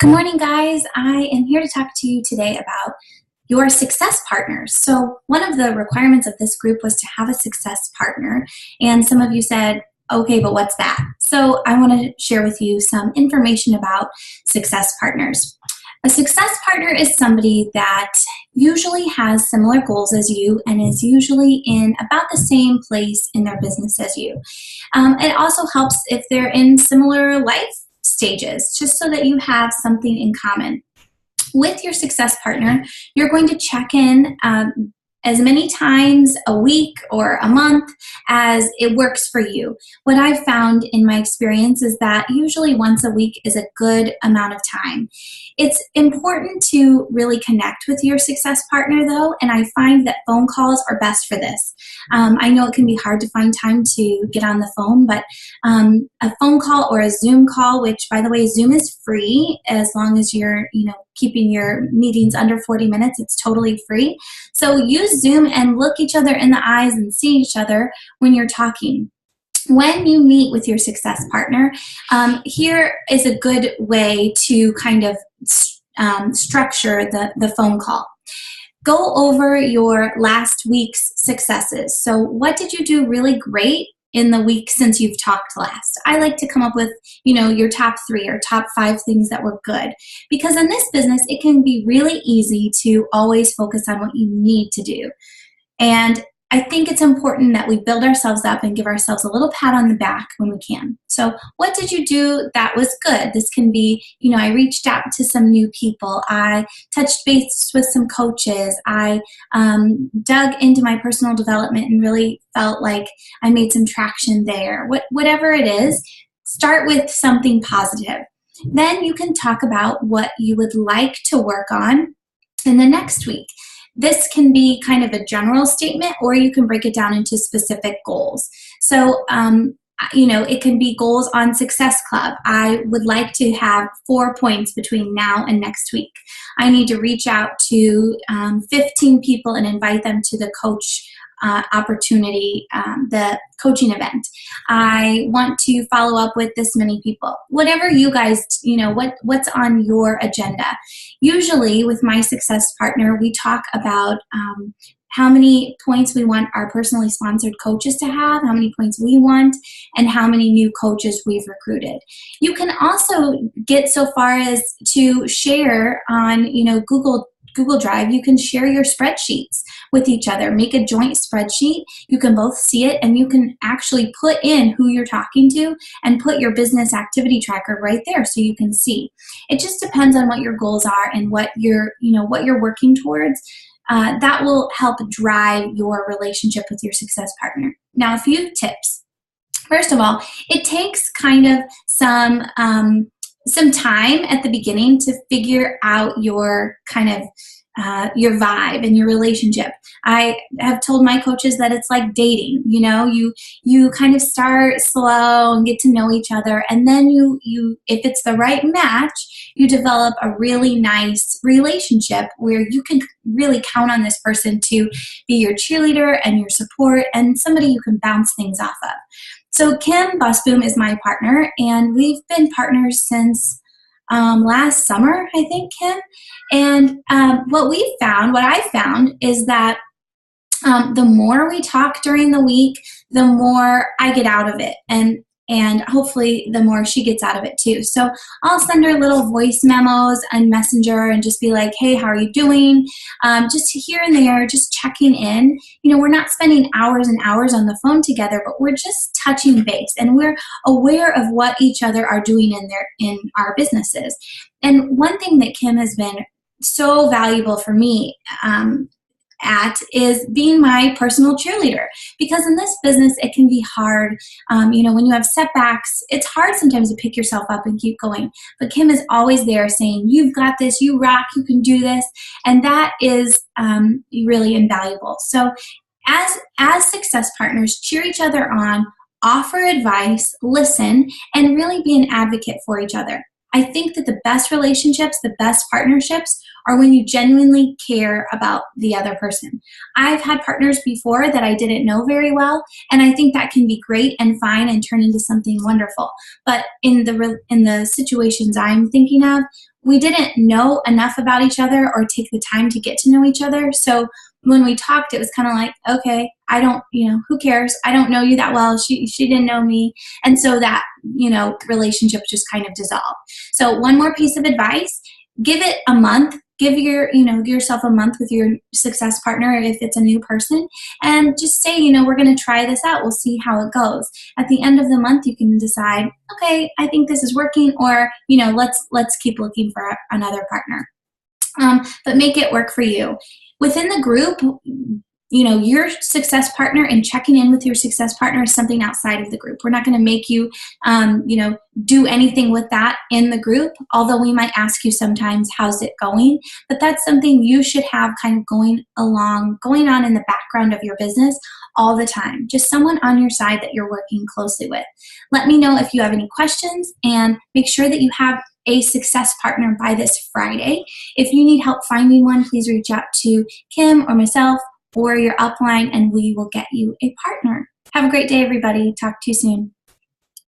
Good morning, guys. I am here to talk to you today about your success partners. So one of the requirements of this group was to have a success partner. And some of you said, okay, but what's that? So I want to share with you some information about success partners. A success partner is somebody that usually has similar goals as you and is usually in about the same place in their business as you. It also helps if they're in similar life stages, just so that you have something in common. With your success partner, you're going to check in as many times a week or a month as it works for you. What I've found in my experience is that usually once a week is a good amount of time. It's important to really connect with your success partner though, and I find that phone calls are best for this. I know it can be hard to find time to get on the phone, but a phone call or a Zoom call, which by the way, Zoom is free as long as you're, keeping your meetings under 40 minutes, it's totally free. So use Zoom and look each other in the eyes and see each other when you're talking. When you meet with your success partner, here is a good way to kind of structure the phone call. Go over your last week's successes. So what did you do really great in the week since you've talked last? I like to come up with, your top 3 or top 5 things that were good. Because in this business, it can be really easy to always focus on what you need to do. And I think it's important that we build ourselves up and give ourselves a little pat on the back when we can. So what did you do that was good? This can be, I reached out to some new people. I touched base with some coaches. I dug into my personal development and really felt like I made some traction there. Whatever it is, start with something positive. Then you can talk about what you would like to work on in the next week. This can be kind of a general statement, or you can break it down into specific goals. So, it can be goals on Success Club. I would like to have 4 points between now and next week. I need to reach out to 15 people and invite them to the coach opportunity, the coaching event. I want to follow up with this many people. Whatever you guys, what's on your agenda. Usually with my success partner, we talk about how many points we want our personally sponsored coaches to have, how many points we want, and how many new coaches we've recruited. You can also get so far as to share on, Google Drive. You can share your spreadsheets with each other. Make a joint spreadsheet. You can both see it, and you can actually put in who you're talking to and put your business activity tracker right there so you can see. It just depends on what your goals are and what you're working towards. That will help drive your relationship with your success partner. Now, a few tips. First of all, it takes kind of some time at the beginning to figure out your your vibe and your relationship. I have told my coaches that it's like dating. You kind of start slow and get to know each other, and then you if it's the right match, you develop a really nice relationship where you can really count on this person to be your cheerleader and your support and somebody you can bounce things off of. So Kim Busboom is my partner, and we've been partners since last summer, I think, Kim. And what I found is that the more we talk during the week, the more I get out of it. And hopefully the more she gets out of it too. So I'll send her little voice memos on Messenger and just be like, hey, how are you doing? Just here and there, just checking in. We're not spending hours and hours on the phone together, but we're just touching base, and we're aware of what each other are doing in our businesses. And one thing that Kim has been so valuable for me is being my personal cheerleader, because in this business it can be hard. When you have setbacks, it's hard sometimes to pick yourself up and keep going, but Kim is always there saying, you've got this, you rock, you can do this, and that is really invaluable. So as success partners, cheer each other on, offer advice, listen, and really be an advocate for each other. I think that the best relationships, the best partnerships are when you genuinely care about the other person. I've had partners before that I didn't know very well, and I think that can be great and fine and turn into something wonderful. But in the situations I'm thinking of, we didn't know enough about each other or take the time to get to know each other. So when we talked, it was kind of like, okay, I don't, who cares? I don't know you that well. She didn't know me. And so that, relationship just kind of dissolved. So one more piece of advice, give it a month. Give yourself a month with your success partner if it's a new person, and just say, we're going to try this out. We'll see how it goes. At the end of the month, you can decide, okay, I think this is working, or let's keep looking for another partner. But make it work for you. Within the group, your success partner and checking in with your success partner is something outside of the group. We're not going to make you, do anything with that in the group, although we might ask you sometimes, how's it going? But that's something you should have kind of going on in the background of your business all the time. Just someone on your side that you're working closely with. Let me know if you have any questions, and make sure that you have a success partner by this Friday. If you need help finding one, please reach out to Kim or myself or your upline, and we will get you a partner. Have a great day, everybody. Talk to you soon.